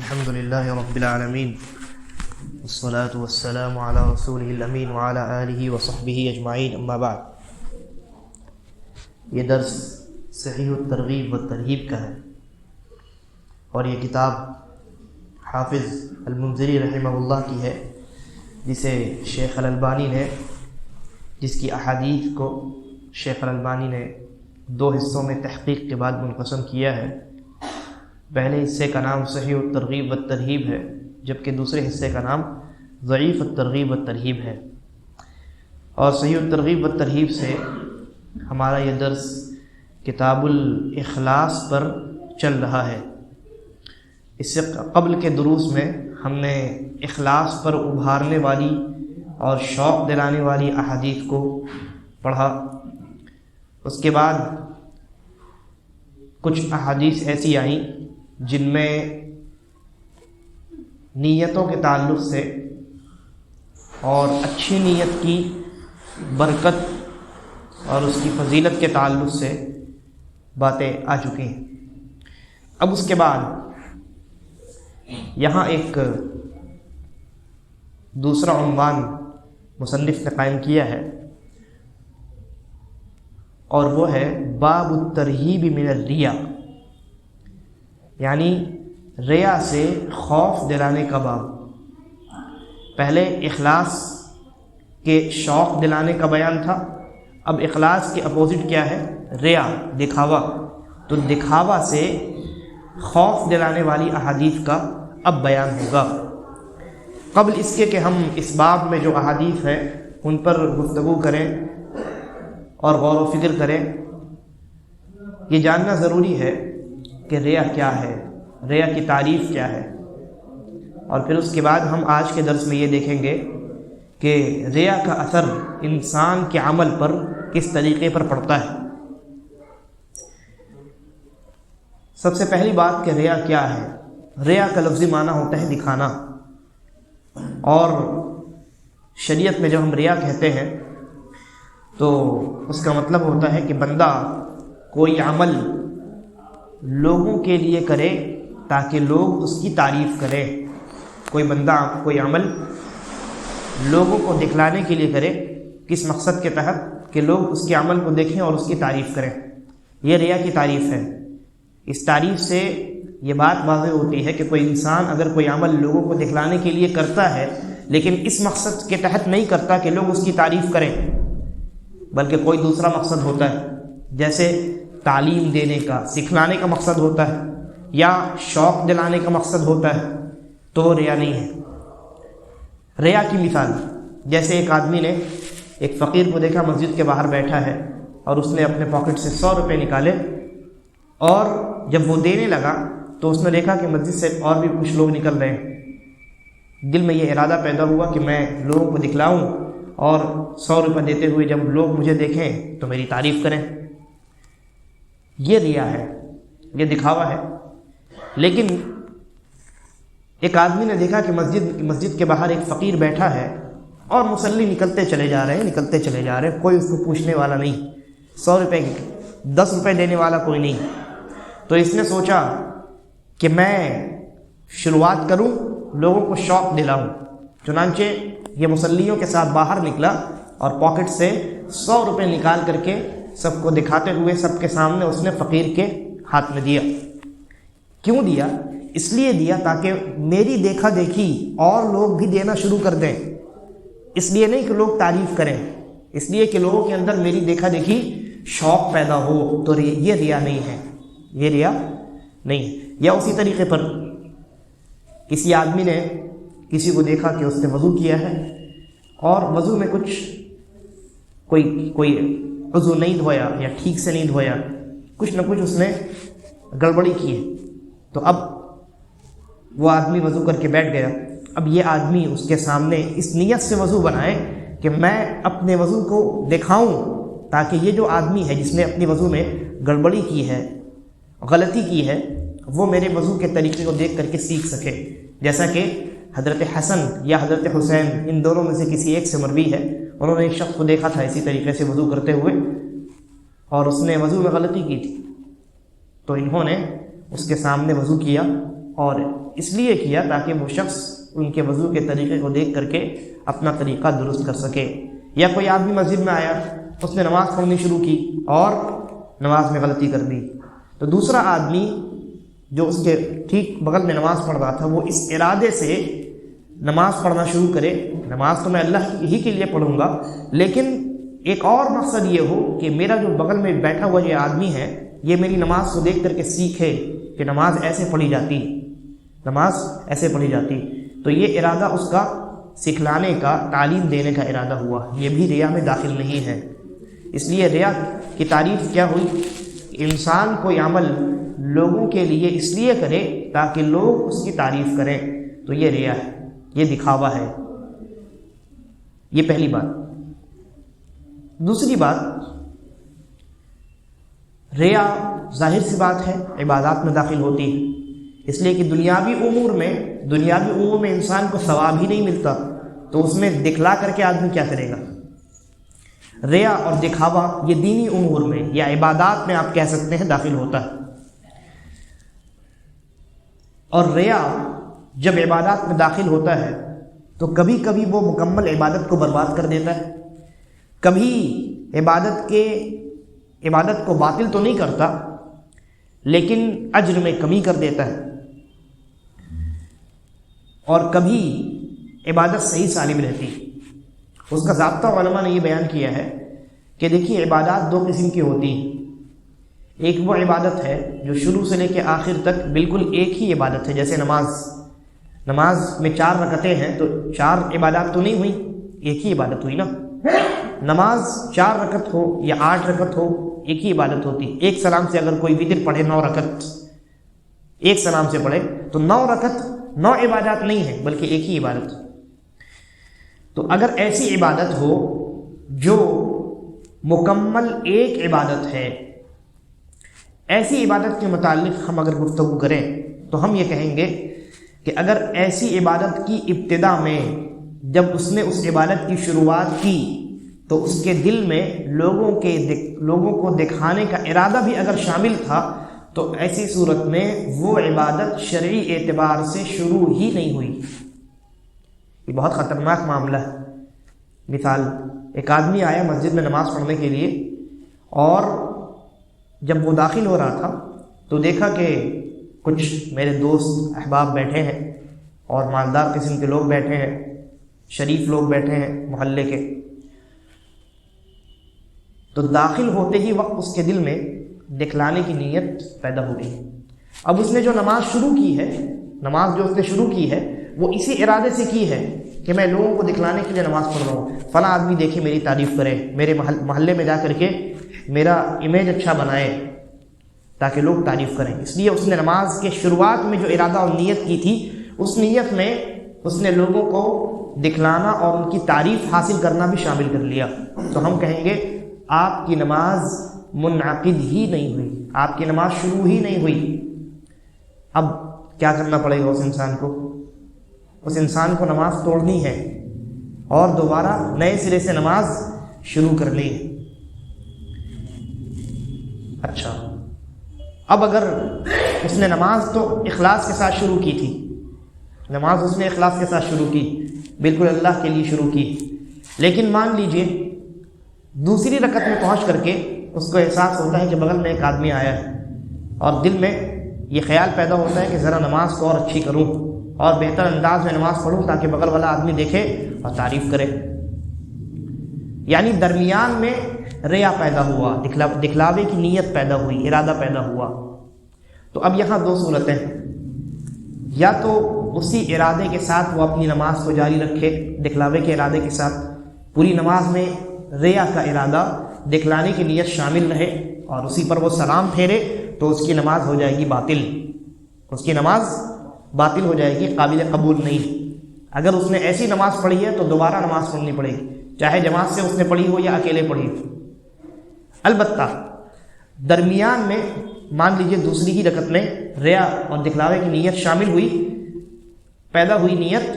الحمد لله رب العالمين والصلاة والسلام على رسوله الأمين وعلى آله وصحبه أجمعين أما بعد. یہ درس صحیح الترغیب والترہیب کا ہے اور یہ کتاب حافظ المنذری رحمہ اللہ کی ہے، جسے شیخ الالبانی نے جس کی احادیث کو شیخ الالبانی نے 2 حصوں میں تحقیق کے بعد منقسم کیا ہے. پہلے حصے کا نام صحیح الترغیب والترہیب ہے، جبکہ دوسرے حصے کا نام ضعیف الترغیب والترہیب ہے. اور صحیح الترغیب والترہیب سے ہمارا یہ درس کتاب الاخلاص پر چل رہا ہے. اس سے قبل کے دروس میں ہم نے اخلاص پر ابھارنے والی اور شوق دلانے والی احادیث کو پڑھا. اس کے بعد کچھ احادیث ایسی آئیں جن میں نیتوں کے تعلق سے اور اچھی نیت کی برکت اور اس کی فضیلت کے تعلق سے باتیں آ چکی ہیں. اب اس کے بعد یہاں ایک دوسرا عنوان مصنف نے قائم کیا ہے، اور وہ ہے باب الترہیب من الریا، یعنی ریا سے خوف دلانے کا باب. پہلے اخلاص کے شوق دلانے کا بیان تھا، اب اخلاص کے اپوزٹ کیا ہے؟ ریا، دکھاوا. تو دکھاوا سے خوف دلانے والی احادیث کا اب بیان ہوگا. قبل اس کے کہ ہم اس باب میں جو احادیث ہیں ان پر گفتگو کریں اور غور و فکر کریں، یہ جاننا ضروری ہے کہ ریا کیا ہے، ریا کی تعریف کیا ہے. اور پھر اس کے بعد ہم آج کے درس میں یہ دیکھیں گے کہ ریا کا اثر انسان کے عمل پر کس طریقے پر پڑتا ہے. سب سے پہلی بات کہ ریا کیا ہے. ریا کا لفظی معنی ہوتا ہے دکھانا، اور شریعت میں جب ہم ریا کہتے ہیں تو اس کا مطلب ہوتا ہے کہ بندہ کوئی عمل لوگوں کے لیے کرے تاکہ لوگ اس کی تعریف کریں. کوئی بندہ کوئی عمل لوگوں کو دکھلانے کے لیے کرے، کس مقصد کے تحت؟ کہ لوگ اس کے عمل کو دیکھیں اور اس کی تعریف کریں. یہ ریا کی تعریف ہے. اس تعریف سے یہ بات واضح ہوتی ہے کہ کوئی انسان اگر کوئی عمل لوگوں کو دکھلانے کے لیے کرتا ہے لیکن اس مقصد کے تحت نہیں کرتا کہ لوگ اس کی تعریف کریں، بلکہ کوئی دوسرا مقصد ہوتا ہے، جیسے تعلیم دینے کا، سکھلانے کا مقصد ہوتا ہے، یا شوق دلانے کا مقصد ہوتا ہے، تو وہ ریا نہیں ہے. ریا کی مثال جیسے ایک آدمی نے ایک فقیر کو دیکھا مسجد کے باہر بیٹھا ہے اور اس نے اپنے پاکٹ سے 100 روپے نکالے، اور جب وہ دینے لگا تو اس نے دیکھا کہ مسجد سے اور بھی کچھ لوگ نکل رہے ہیں. دل میں یہ ارادہ پیدا ہوا کہ میں لوگوں کو دکھلاؤں اور 100 روپے دیتے ہوئے جب لوگ مجھے دیکھیں تو میری تعریف کریں. یہ ریا ہے، یہ دکھاوا ہے. لیکن ایک آدمی نے دیکھا کہ مسجد کے باہر ایک فقیر بیٹھا ہے اور مصلی نکلتے چلے جا رہے ہیں، کوئی اس کو پوچھنے والا نہیں، 100 روپے 10 روپے دینے والا کوئی نہیں. تو اس نے سوچا کہ میں شروعات کروں، لوگوں کو شوق دلاؤں. چنانچہ یہ مصلیوں کے ساتھ باہر نکلا اور پاکٹ سے 100 روپے نکال کر کے سب کو دکھاتے ہوئے سب کے سامنے اس نے فقیر کے ہاتھ میں دیا. کیوں دیا؟ اس لیے دیا تاکہ میری دیکھا دیکھی اور لوگ بھی دینا شروع کر دیں. اس لیے نہیں کہ لوگ تعریف کریں، اس لیے کہ لوگوں کے اندر میری دیکھا دیکھی شوق پیدا ہو. تو یہ ریا نہیں ہے، یہ ریا نہیں ہے. یا اسی طریقے پر کسی آدمی نے کسی کو دیکھا کہ اس نے وضو کیا ہے اور وضو میں کوئی وضو نہیں دھویا یا ٹھیک سے نہیں دھویا، کچھ نہ کچھ اس نے گڑبڑی کی ہے. تو اب وہ آدمی وضو کر کے بیٹھ گیا. اب یہ آدمی اس کے سامنے اس نیت سے وضو بنائے کہ میں اپنے وضو کو دکھاؤں تاکہ یہ جو آدمی ہے جس نے اپنی وضو میں گڑبڑی کی ہے، غلطی کی ہے، وہ میرے وضو کے طریقے کو دیکھ کر کے سیکھ سکے. جیسا کہ حضرت حسن یا حضرت حسین، ان دونوں میں سے کسی ایک سے مروی ہے، انہوں نے ایک شخص کو دیکھا تھا اسی طریقے سے وضو کرتے ہوئے اور اس نے وضو میں غلطی کی تھی. تو انہوں نے اس کے سامنے وضو کیا اور اس لیے کیا تاکہ وہ شخص ان کے وضو کے طریقے کو دیکھ کر کے اپنا طریقہ درست کر سکے. یا کوئی آدمی مسجد میں آیا، اس نے نماز پڑھنی شروع کی اور نماز میں غلطی کر دی، تو دوسرا آدمی جو اس کے ٹھیک بغل میں نماز پڑھ رہا تھا وہ اس ارادے سے نماز پڑھنا شروع کرے، نماز تو میں اللہ ہی کے لیے پڑھوں گا، لیکن ایک اور مقصد یہ ہو کہ میرا جو بغل میں بیٹھا ہوا یہ آدمی ہے یہ میری نماز کو دیکھ کر کے سیکھے کہ نماز ایسے پڑھی جاتی، نماز ایسے پڑھی جاتی. تو یہ ارادہ اس کا سکھلانے کا، تعلیم دینے کا ارادہ ہوا، یہ بھی ریا میں داخل نہیں ہے. اس لیے ریا کی تعریف کیا ہوئی؟ انسان کوئی عمل لوگوں کے لیے اس لیے کرے تاکہ لوگ اس کی تعریف کریں، تو یہ ریا ہے، یہ دکھاوا ہے. یہ پہلی بات. دوسری بات، ریا ظاہر سی بات ہے عبادات میں داخل ہوتی ہے، اس لیے کہ دنیاوی امور میں انسان کو ثواب ہی نہیں ملتا، تو اس میں دکھلا کر کے آدمی کیا کرے گا؟ ریا اور دکھاوا یہ دینی امور میں یا عبادات میں آپ کہہ سکتے ہیں داخل ہوتا ہے. اور ریا جب عبادات میں داخل ہوتا ہے تو کبھی کبھی وہ مکمل عبادت کو برباد کر دیتا ہے، کبھی عبادت کو باطل تو نہیں کرتا لیکن اجر میں کمی کر دیتا ہے، اور کبھی عبادت صحیح سالم رہتی. اس کا ضابطہ علماء نے یہ بیان کیا ہے کہ دیکھیے عبادات دو قسم کی ہوتی ہیں. ایک وہ عبادت ہے جو شروع سے لے کے آخر تک بالکل ایک ہی عبادت ہے، جیسے نماز میں 4 رکعتیں ہیں تو 4 عبادات تو نہیں ہوئی، ایک ہی عبادت ہوئی نا. نماز 4 رکعت ہو یا 8 رکعت ہو ایک ہی عبادت ہوتی. ایک سلام سے اگر کوئی وتر پڑھے 9 رکعت ایک سلام سے پڑھے تو 9 رکعت 9 عبادات نہیں ہے بلکہ ایک ہی عبادت. تو اگر ایسی عبادت ہو جو مکمل ایک عبادت ہے، ایسی عبادت کے متعلق ہم اگر گفتگو کریں تو ہم یہ کہیں گے کہ اگر ایسی عبادت کی ابتدا میں جب اس نے اس عبادت کی شروعات کی تو اس کے دل میں لوگوں کو دکھانے کا ارادہ بھی اگر شامل تھا تو ایسی صورت میں وہ عبادت شرعی اعتبار سے شروع ہی نہیں ہوئی. یہ بہت خطرناک معاملہ ہے. مثال، ایک آدمی آیا مسجد میں نماز پڑھنے کے لیے، اور جب وہ داخل ہو رہا تھا تو دیکھا کہ کچھ میرے دوست احباب بیٹھے ہیں اور مالدار قسم کے لوگ بیٹھے ہیں، شریف لوگ بیٹھے ہیں محلے کے. تو داخل ہوتے ہی وقت اس کے دل میں دکھلانے کی نیت پیدا ہو گئی. اب اس نے جو نماز شروع کی ہے وہ اسی ارادے سے کی ہے کہ میں لوگوں کو دکھلانے کے لیے نماز پڑھ رہا ہوں، فلاں آدمی دیکھے میری تعریف کرے، میرے محلے میں جا کر کے میرا امیج اچھا بنائے تاکہ لوگ تعریف کریں. اس لیے اس نے نماز کے شروعات میں جو ارادہ اور نیت کی تھی اس نیت میں اس نے لوگوں کو دکھلانا اور ان کی تعریف حاصل کرنا بھی شامل کر لیا. تو ہم کہیں گے آپ کی نماز منعقد ہی نہیں ہوئی، آپ کی نماز شروع ہی نہیں ہوئی. اب کیا کرنا پڑے گا اس انسان کو نماز توڑنی ہے اور دوبارہ نئے سرے سے نماز شروع کرنی ہے. اچھا، اب اگر اس نے نماز تو اخلاص کے ساتھ شروع کی تھی، نماز اس نے اخلاص کے ساتھ شروع کی، بالکل اللہ کے لیے شروع کی، لیکن مان لیجئے دوسری رکعت میں پہنچ کر کے اس کو احساس ہوتا ہے کہ بغل میں ایک آدمی آیا ہے، اور دل میں یہ خیال پیدا ہوتا ہے کہ ذرا نماز کو اور اچھی کروں اور بہتر انداز میں نماز پڑھوں تاکہ بغل والا آدمی دیکھے اور تعریف کرے. یعنی درمیان میں ریا پیدا ہوا، دکھلاوے کی نیت پیدا ہوئی، ارادہ پیدا ہوا. تو اب یہاں 2 صورتیں ہیں، یا تو اسی ارادے کے ساتھ وہ اپنی نماز کو جاری رکھے، دکھلاوے کے ارادے کے ساتھ، پوری نماز میں ریا کا ارادہ، دکھلانے کی نیت شامل رہے اور اسی پر وہ سلام پھیرے، تو اس کی نماز ہو جائے گی باطل، اس کی نماز باطل ہو جائے گی، قابل قبول نہیں. اگر اس نے ایسی نماز پڑھی ہے تو دوبارہ نماز پڑھنی پڑے گی، چاہے جماعت سے اس نے پڑھی ہو یا اکیلے پڑھی ہو. البتہ درمیان میں مان لیجئے دوسری ہی رکعت میں ریا اور دکھلاوے کی نیت شامل ہوئی، پیدا ہوئی نیت،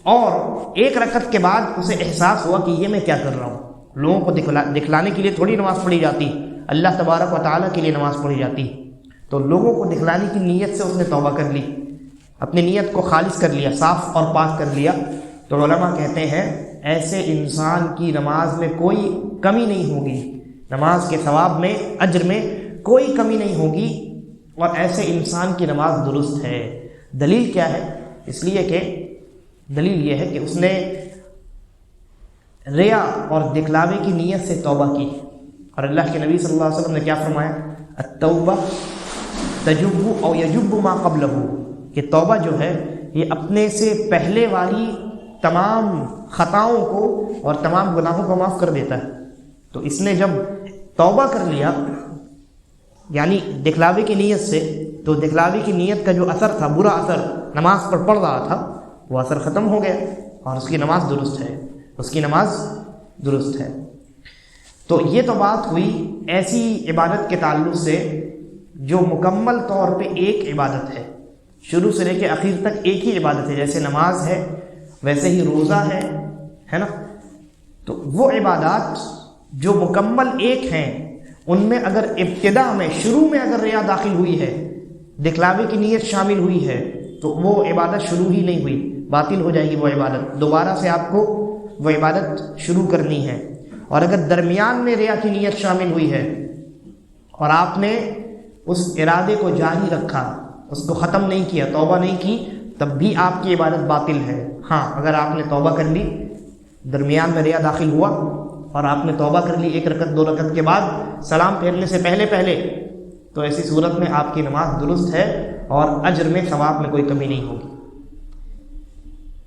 اور ایک رکعت کے بعد اسے احساس ہوا کہ یہ میں کیا کر رہا ہوں، لوگوں کو دکھلانے کے لیے تھوڑی نماز پڑھی جاتی، اللہ تبارک و تعالیٰ کے لیے نماز پڑھی جاتی. تو لوگوں کو دکھلانے کی نیت سے اس نے توبہ کر لی اپنی نیت کو خالص کر لیا، صاف اور پاک کر لیا، تو علماء کہتے ہیں ایسے انسان کی نماز میں کوئی کمی نہیں ہوگی، نماز کے ثواب میں، اجر میں کوئی کمی نہیں ہوگی، اور ایسے انسان کی نماز درست ہے۔ دلیل کیا ہے؟ اس لیے کہ دلیل یہ ہے کہ اس نے ریا اور دکھلاوے کی نیت سے توبہ کی، اور اللہ کے نبی صلی اللہ علیہ وسلم نے کیا فرمایا؟ التوبہ تجب او یجب ما قبلہ، کہ توبہ جو ہے یہ اپنے سے پہلے والی تمام خطاؤں کو اور تمام گناہوں کو معاف کر دیتا ہے۔ تو اس نے جب توبہ کر لیا یعنی دکھلاوے کی نیت سے، تو دکھلاوے کی نیت کا جو اثر تھا، برا اثر نماز پر پڑ رہا تھا، وہ اثر ختم ہو گیا اور اس کی نماز درست ہے، اس کی نماز درست ہے۔ تو یہ تو بات ہوئی ایسی عبادت کے تعلق سے جو مکمل طور پہ ایک عبادت ہے، شروع سے لے کے آخر تک ایک ہی عبادت ہے، جیسے نماز ہے ویسے ہی روزہ ہے نا۔ تو وہ عبادات جو مکمل ایک ہیں، ان میں اگر ابتدا میں، شروع میں اگر ریا داخل ہوئی ہے، دکھلاوے کی نیت شامل ہوئی ہے، تو وہ عبادت شروع ہی نہیں ہوئی، باطل ہو جائے گی وہ عبادت، دوبارہ سے آپ کو وہ عبادت شروع کرنی ہے۔ اور اگر درمیان میں ریا کی نیت شامل ہوئی ہے اور آپ نے اس ارادے کو جاری رکھا، اس کو ختم نہیں کیا، توبہ نہیں کی، تب بھی آپ کی عبادت باطل ہے۔ ہاں، اگر آپ نے توبہ کر لی، درمیان میں ریا داخل ہوا اور آپ نے توبہ کر لی 1 رکعت 2 رکعت کے بعد سلام پھیرنے سے پہلے، تو ایسی صورت میں آپ کی نماز درست ہے اور اجر میں، ثواب میں کوئی کمی نہیں ہوگی۔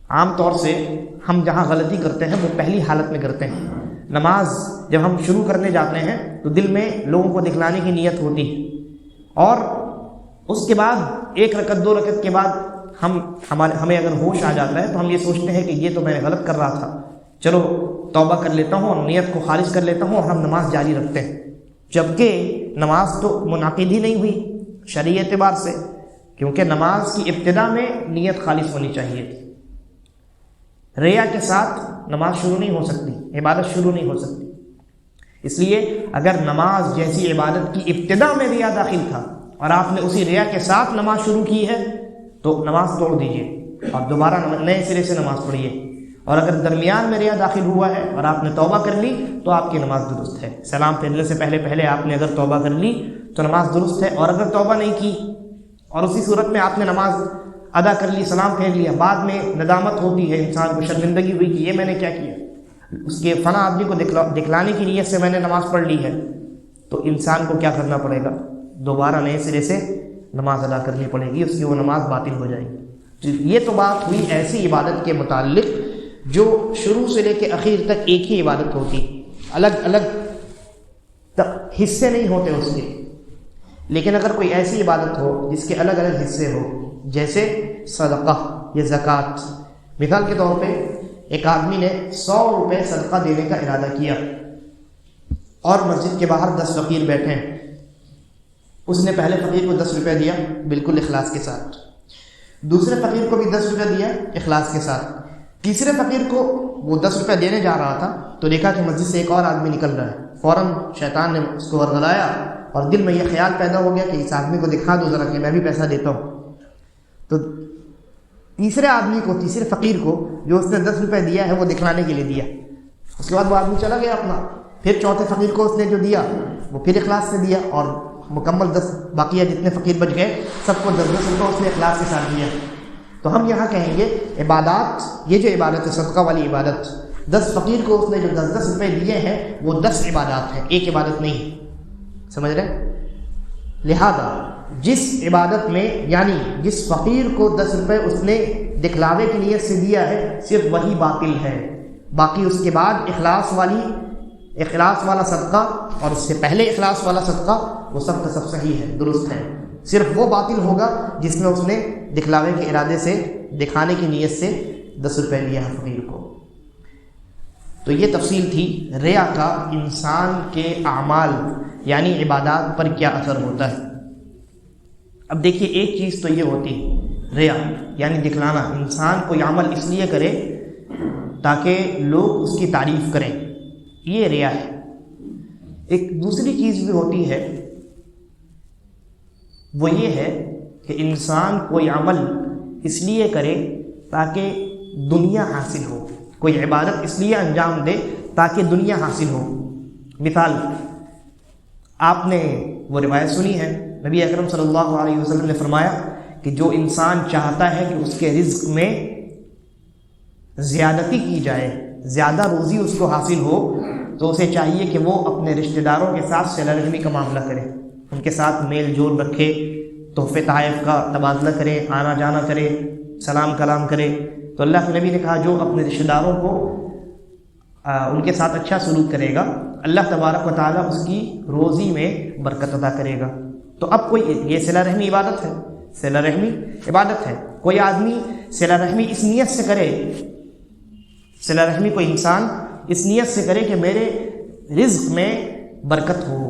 عام طور سے ہم جہاں غلطی کرتے ہیں وہ پہلی حالت میں کرتے ہیں۔ نماز جب ہم شروع کرنے جاتے ہیں تو دل میں لوگوں کو دکھلانے کی نیت ہوتی ہے، اور اس کے بعد 1 رکعت 2 رکعت کے بعد ہمیں اگر ہوش آ جاتا ہے تو ہم یہ سوچتے ہیں کہ یہ تو میں غلط کر رہا تھا، چلو توبہ کر لیتا ہوں اور نیت کو خالص کر لیتا ہوں، اور ہم نماز جاری رکھتے ہیں، جبکہ نماز تو منعقد ہی نہیں ہوئی شرعی اعتبار سے، کیونکہ نماز کی ابتدا میں نیت خالص ہونی چاہیے تھی۔ ریا کے ساتھ نماز شروع نہیں ہو سکتی، عبادت شروع نہیں ہو سکتی۔ اس لیے اگر نماز جیسی عبادت کی ابتدا میں ریا داخل تھا اور آپ نے اسی ریا کے ساتھ نماز شروع کی ہے، تو نماز توڑ دیجیے اور دوبارہ نئے سرے سے نماز پڑھیے۔ اور اگر درمیان میں ریا داخل ہوا ہے اور آپ نے توبہ کر لی تو آپ کی نماز درست ہے۔ سلام پھیرنے سے پہلے آپ نے اگر توبہ کر لی تو نماز درست ہے، اور اگر توبہ نہیں کی اور اسی صورت میں آپ نے نماز ادا کر لی، سلام پھیر لیا، بعد میں ندامت ہوتی ہے انسان کو، شرمندگی ہوئی کہ یہ میں نے کیا کیا، اس کے فلاں آدمی کو دکھلانے کی نیت سے میں نے نماز پڑھ لی ہے، تو انسان کو کیا کرنا پڑے گا؟ دوبارہ نئے سرے سے نماز ادا کرنی پڑے گی، اس کی وہ نماز باطل ہو جائے گی۔ یہ تو بات ہوئی ایسی عبادت کے متعلق جو شروع سے لے کے اخیر تک ایک ہی عبادت ہوتی، الگ الگ حصے نہیں ہوتے اس کے۔ لیکن اگر کوئی ایسی عبادت ہو جس کے الگ الگ حصے ہو، جیسے صدقہ یا زکوٰۃ، مثال کے طور پہ ایک آدمی نے 100 روپے صدقہ دینے کا ارادہ کیا اور مسجد کے باہر 10 فقیر بیٹھے ہیں، اس نے پہلے فقیر کو 10 روپے دیا بالکل اخلاص کے ساتھ، دوسرے فقیر کو بھی 10 روپے دیا اخلاص کے ساتھ، تیسرے فقیر کو وہ 10 روپے دینے جا رہا تھا تو دیکھا کہ مسجد سے ایک اور آدمی نکل رہا ہے، فوراً شیطان نے اس کو ورغلایا اور دل میں یہ خیال پیدا ہو گیا کہ اس آدمی کو دکھا دو ذرا کہ میں بھی پیسہ دیتا ہوں۔ تو تیسرے آدمی کو، تیسرے فقیر کو جو اس نے 10 روپے دیا ہے وہ دکھلانے کے لیے دیا، اس کے بعد وہ آدمی چلا گیا اپنا، پھر چوتھے فقیر کو اس نے جو دیا وہ پھر اخلاص سے دیا، اور مکمل 10 باقیہ جتنے فقیر بچ گئے سب کو 10 روپے اس نے اخلاص کے ساتھ دیا۔ تو ہم یہاں کہیں گے عبادات، یہ جو عبادت ہے صدقہ والی عبادت، 10 فقیر کو اس نے جو 10 روپے دیے ہیں وہ 10 عبادات ہیں، ایک عبادت نہیں، سمجھ رہے؟ لہذا جس عبادت میں، یعنی جس فقیر کو 10 روپے اس نے دکھلاوے کی نیت سے دیا ہے، صرف وہی باطل ہے، باقی اس کے بعد اخلاص والا صدقہ اور اس سے پہلے اخلاص والا صدقہ وہ سب کا سب صحیح ہے، درست ہے۔ صرف وہ باطل ہوگا جس میں اس نے دکھلاوے کے ارادے سے، دکھانے کی نیت سے 10 روپے لیا ہے فقیر کو۔ تو یہ تفصیل تھی ریا کا انسان کے اعمال یعنی عبادات پر کیا اثر ہوتا ہے۔ اب دیکھیے ایک چیز تو یہ ہوتی ہے ریا یعنی دکھلانا، انسان کوئی عمل اس لیے کرے تاکہ لوگ اس کی تعریف کریں، یہ ریا ہے۔ ایک دوسری چیز بھی ہوتی ہے، وہ یہ ہے کہ انسان کوئی عمل اس لیے کرے تاکہ دنیا حاصل ہو، کوئی عبادت اس لیے انجام دے تاکہ دنیا حاصل ہو۔ مثال آپ نے وہ روایت سنی ہے، نبی اکرم صلی اللہ علیہ وسلم نے فرمایا کہ جو انسان چاہتا ہے کہ اس کے رزق میں زیادتی کی جائے، زیادہ روزی اس کو حاصل ہو، تو اسے چاہیے کہ وہ اپنے رشتہ داروں کے ساتھ صلہ رحمی کا معاملہ کرے، ان کے ساتھ میل جول رکھے، تحفے تحائف کا تبادلہ کرے، آنا جانا کرے، سلام کلام کرے۔ تو اللہ کے نبی نے کہا جو اپنے رشتہ داروں کو ان کے ساتھ اچھا سلوک کرے گا، اللہ تبارک و تعالیٰ اس کی روزی میں برکت عطا کرے گا۔ تو اب کوئی یہ صلہ رحمی عبادت ہے، صلہ رحمی عبادت ہے۔ کوئی آدمی صلہ رحمی اس نیت سے کرے، صلہ رحمی کوئی انسان اس نیت سے کرے کہ میرے رزق میں برکت ہو،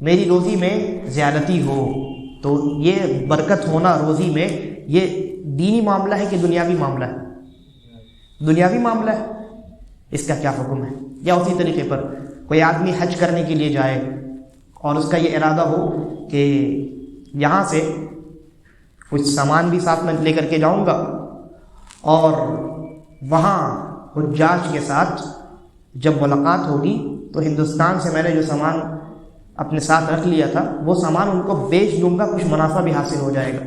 میری روزی میں زیادتی ہو، تو یہ برکت ہونا روزی میں یہ دینی معاملہ ہے کہ دنیاوی معاملہ ہے؟ دنیاوی معاملہ ہے۔ اس کا کیا حکم ہے؟ یا اسی طریقے پر کوئی آدمی حج کرنے کے لیے جائے اور اس کا یہ ارادہ ہو کہ یہاں سے کچھ سامان بھی ساتھ میں لے کر کے جاؤں گا، اور وہاں حجاج کے ساتھ جب ملاقات ہوگی تو ہندوستان سے میں نے جو سامان اپنے ساتھ رکھ لیا تھا وہ سامان ان کو بیچ دوں گا، کچھ منافع بھی حاصل ہو جائے گا۔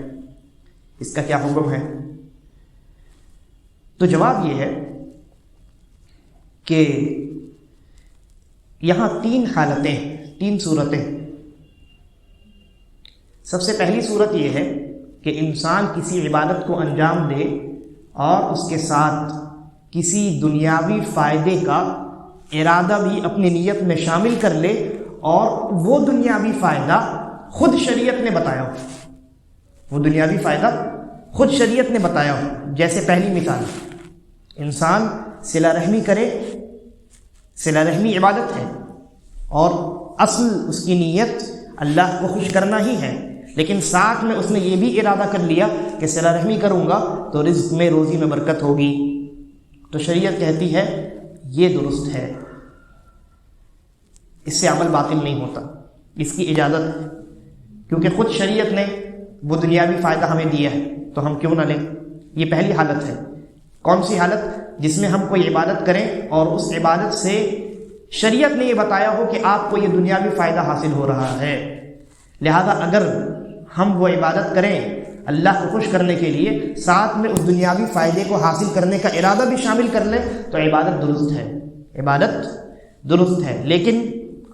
اس کا کیا حکم ہے؟ تو جواب یہ ہے کہ یہاں تین حالتیں، تین صورتیں۔ سب سے پہلی صورت یہ ہے کہ انسان کسی عبادت کو انجام دے اور اس کے ساتھ کسی دنیاوی فائدے کا ارادہ بھی اپنی نیت میں شامل کر لے، اور وہ دنیاوی فائدہ خود شریعت نے بتایا ہو، وہ دنیاوی فائدہ خود شریعت نے بتایا ہو۔ جیسے پہلی مثال، انسان صلہ رحمی کرے، صلہ رحمی عبادت ہے اور اصل اس کی نیت اللہ کو خوش کرنا ہی ہے، لیکن ساتھ میں اس نے یہ بھی ارادہ کر لیا کہ صلہ رحمی کروں گا تو رزق میں، روزی میں برکت ہوگی، تو شریعت کہتی ہے یہ درست ہے، اس سے عمل باطل نہیں ہوتا، اس کی اجازت ہے، کیونکہ خود شریعت نے وہ دنیاوی فائدہ ہمیں دیا ہے تو ہم کیوں نہ لیں۔ یہ پہلی حالت ہے۔ کون سی حالت؟ جس میں ہم کوئی عبادت کریں اور اس عبادت سے شریعت نے یہ بتایا ہو کہ آپ کو یہ دنیاوی فائدہ حاصل ہو رہا ہے، لہذا اگر ہم وہ عبادت کریں اللہ کو خوش کرنے کے لیے، ساتھ میں اس دنیاوی فائدے کو حاصل کرنے کا ارادہ بھی شامل کر لیں، تو عبادت درست ہے، عبادت درست ہے۔ لیکن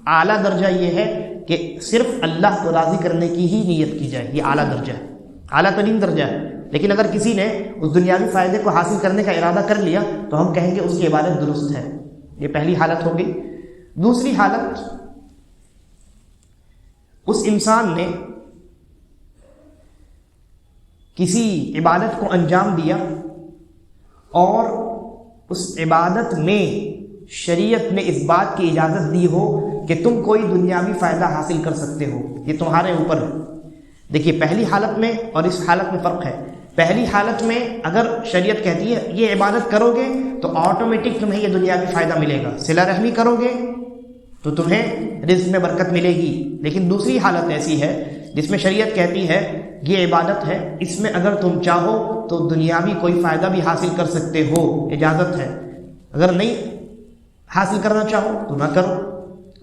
اعلیٰ درجہ یہ ہے کہ صرف اللہ کو راضی کرنے کی ہی نیت کی جائے، یہ اعلیٰ درجہ ہے، اعلیٰ ترین درجہ ہے۔ لیکن اگر کسی نے اس دنیاوی فائدے کو حاصل کرنے کا ارادہ کر لیا تو ہم کہیں گے اس کی عبادت درست ہے۔ یہ پہلی حالت ہو گئی۔ دوسری حالت، اس انسان نے کسی عبادت کو انجام دیا اور اس عبادت میں شریعت نے اس بات کی اجازت دی ہو کہ تم کوئی دنیاوی فائدہ حاصل کر سکتے ہو، یہ تمہارے اوپر ہے۔ دیکھیے پہلی حالت میں اور اس حالت میں فرق ہے۔ پہلی حالت میں اگر شریعت کہتی ہے یہ عبادت کرو گے تو آٹومیٹک تمہیں یہ دنیاوی فائدہ ملے گا، صلہ رحمی کرو گے تو تمہیں رزق میں برکت ملے گی۔ لیکن دوسری حالت ایسی ہے جس میں شریعت کہتی ہے یہ عبادت ہے، اس میں اگر تم چاہو تو دنیاوی کوئی فائدہ بھی حاصل کر سکتے ہو، اجازت ہے، اگر نہیں حاصل کرنا چاہو تو نہ کرو۔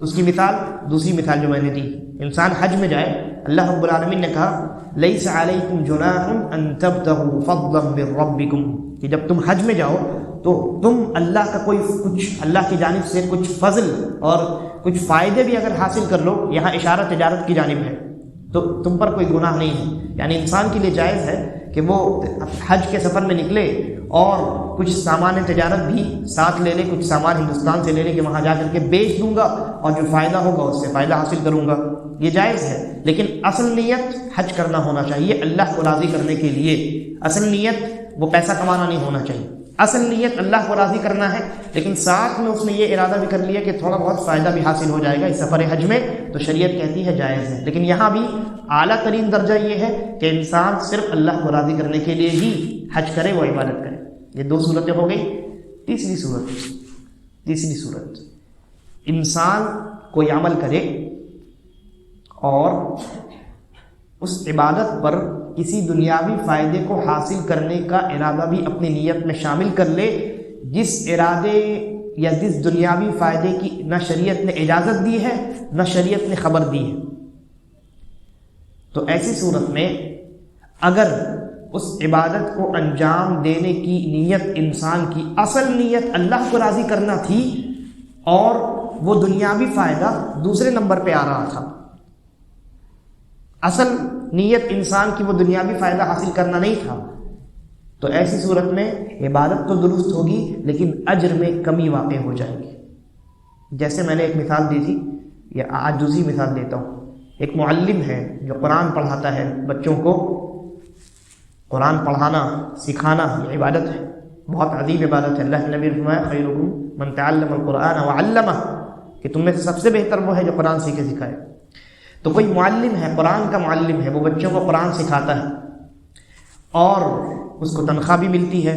اس کی مثال، دوسری مثال جو میں نے دی، انسان حج میں جائے، اللہ رب العالمین نے کہا لیس علیکم جناح ان تبتغوا فضلا من ربکم، کہ جب تم حج میں جاؤ تو تم اللہ کا کچھ اللہ کی جانب سے کچھ فضل اور کچھ فائدے بھی اگر حاصل کر لو، یہاں اشارہ تجارت کی جانب ہے، تو تم پر کوئی گناہ نہیں ہے۔ یعنی انسان کے لیے جائز ہے کہ وہ حج کے سفر میں نکلے اور کچھ سامان تجارت بھی ساتھ لے لے، کچھ سامان ہندوستان سے لے لے کہ وہاں جا کر کے بیچ دوں گا اور جو فائدہ ہوگا اس سے فائدہ حاصل کروں گا، یہ جائز ہے۔ لیکن اصل نیت حج کرنا ہونا چاہیے اللہ کو راضی کرنے کے لیے۔ اصل نیت وہ پیسہ کمانا نہیں ہونا چاہیے، اصل نیت اللہ کو راضی کرنا ہے، لیکن ساتھ میں اس نے یہ ارادہ بھی کر لیا کہ تھوڑا بہت فائدہ بھی حاصل ہو جائے گا اس سفر حج میں، تو شریعت کہتی ہے جائز ہے۔ لیکن یہاں بھی اعلیٰ ترین درجہ یہ ہے کہ انسان صرف اللہ کو راضی کرنے کے لیے ہی حج کرے، وہ عبادت کرے۔ یہ دو صورتیں ہو گئی۔ تیسری صورت، انسان کوئی عمل کرے اور اس عبادت پر کسی دنیاوی فائدے کو حاصل کرنے کا ارادہ بھی اپنی نیت میں شامل کر لے، جس ارادے یا جس دنیاوی فائدے کی نہ شریعت نے اجازت دی ہے نہ شریعت نے خبر دی ہے، تو ایسی صورت میں اگر اس عبادت کو انجام دینے کی نیت انسان کی اصل نیت اللہ کو راضی کرنا تھی اور وہ دنیاوی فائدہ دوسرے نمبر پہ آ رہا تھا، اصل نیت انسان کی وہ دنیاوی فائدہ حاصل کرنا نہیں تھا، تو ایسی صورت میں عبادت تو درست ہوگی لیکن اجر میں کمی واقع ہو جائے گی۔ جیسے میں نے ایک مثال دی تھی، یا آج جزئی مثال دیتا ہوں۔ ایک معلم ہے جو قرآن پڑھاتا ہے بچوں کو، قرآن پڑھانا سکھانا یہ عبادت ہے، بہت عظیم عبادت ہے۔ اللہ کے نبی نے فرمایا خیرکم من تعلم القرآن وعلمہ، کہ تم میں سے سب سے بہتر وہ ہے جو قرآن سیکھے سکھائے۔ تو کوئی معلم ہے، قرآن کا معلم ہے، وہ بچوں کو قرآن سکھاتا ہے اور اس کو تنخواہ بھی ملتی ہے۔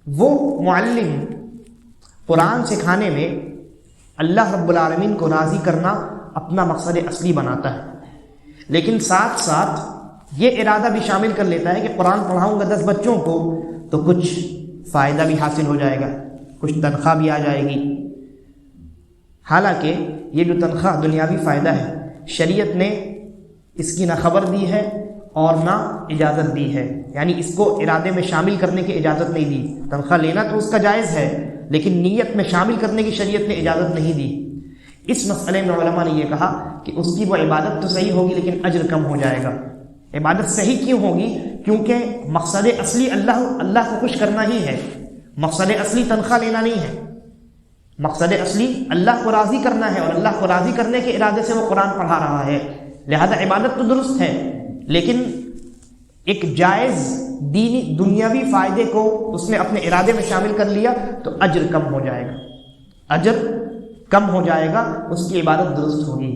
وہ معلم قرآن سکھانے میں اللہ رب العالمین کو راضی کرنا اپنا مقصد اصلی بناتا ہے، لیکن ساتھ ساتھ یہ ارادہ بھی شامل کر لیتا ہے کہ قرآن پڑھاؤں گا 10 بچوں کو تو کچھ فائدہ بھی حاصل ہو جائے گا، کچھ تنخواہ بھی آ جائے گی۔ حالانکہ یہ جو تنخواہ دنیاوی فائدہ ہے، شریعت نے اس کی نہ خبر دی ہے اور نہ اجازت دی ہے، یعنی اس کو ارادے میں شامل کرنے کی اجازت نہیں دی۔ تنخواہ لینا تو اس کا جائز ہے لیکن نیت میں شامل کرنے کی شریعت نے اجازت نہیں دی۔ اس مسئلے میں علماء نے یہ کہا کہ اس کی وہ عبادت تو صحیح ہوگی لیکن اجر کم ہو جائے گا۔ عبادت صحیح کیوں ہوگی؟ کیونکہ مقصد اصلی اللہ کو خوش کرنا ہی ہے، مقصد اصلی تنخواہ لینا نہیں ہے، مقصد اصلی اللہ کو راضی کرنا ہے، اور اللہ کو راضی کرنے کے ارادے سے وہ قرآن پڑھا رہا ہے، لہذا عبادت تو درست ہے لیکن ایک جائز دینی دنیاوی فائدے کو اس نے اپنے ارادے میں شامل کر لیا تو اجر کم ہو جائے گا، اجر کم ہو جائے گا، اس کی عبادت درست ہوگی۔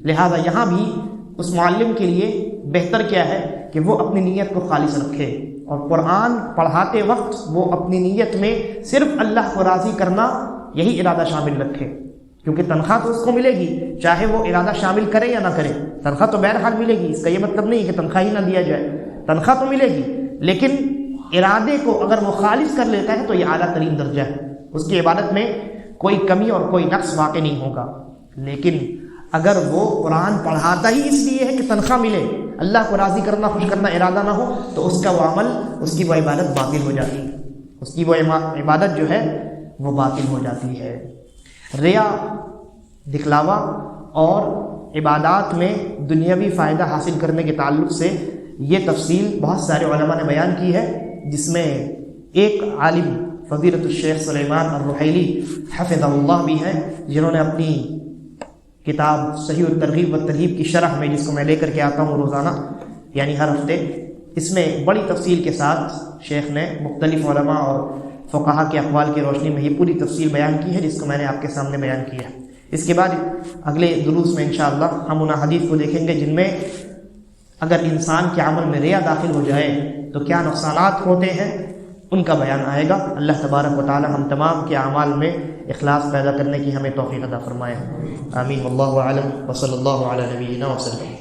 لہذا یہاں بھی اس معلم کے لیے بہتر کیا ہے کہ وہ اپنی نیت کو خالص رکھے اور قرآن پڑھاتے وقت وہ اپنی نیت میں صرف اللہ کو راضی کرنا یہی ارادہ شامل رکھے، کیونکہ تنخواہ تو اس کو ملے گی چاہے وہ ارادہ شامل کرے یا نہ کرے، تنخواہ تو بہرحال ملے گی، اس کا یہ مطلب نہیں کہ تنخواہ ہی نہ دیا جائے، تنخواہ تو ملے گی لیکن ارادے کو اگر وہ خالص کر لیتا ہے تو یہ اعلیٰ ترین درجہ ہے، اس کی عبادت میں کوئی کمی اور کوئی نقص واقع نہیں ہوگا۔ لیکن اگر وہ قرآن پڑھاتا ہی اس لیے ہے کہ تنخواہ ملے، اللہ کو راضی کرنا خوش کرنا ارادہ نہ ہو، تو اس کا وہ عمل، اس کی وہ عبادت باطل ہو جاتی ہے، اس کی وہ عبادت جو ہے وہ باطل ہو جاتی ہے۔ ریا، دکھلاوا اور عبادات میں دنیاوی فائدہ حاصل کرنے کے تعلق سے یہ تفصیل بہت سارے علماء نے بیان کی ہے، جس میں ایک عالم فضیلۃ الشیخ سلیمان الرحیلی حفظہ اللہ بھی ہیں، جنہوں نے اپنی کتاب صحیح الترغیب والترہیب کی شرح میں، جس کو میں لے کر کے آتا ہوں روزانہ یعنی ہر ہفتے، اس میں بڑی تفصیل کے ساتھ شیخ نے مختلف علماء اور فقہا کے اقوال کی روشنی میں یہ پوری تفصیل بیان کی ہے، جس کو میں نے آپ کے سامنے بیان کیا ہے۔ اس کے بعد اگلے دروس میں انشاءاللہ ہم ان حدیث کو دیکھیں گے جن میں اگر انسان کے عمل میں ریا داخل ہو جائے تو کیا نقصانات ہوتے ہیں، ان کا بیان آئے گا۔ اللہ تبارک و تعالی ہم تمام کے اعمال میں اخلاص پیدا کرنے کی ہمیں توفیق عطا فرمائے، آمین۔ واللہ اعلم، وصلی اللہ علی نبینا وسلم۔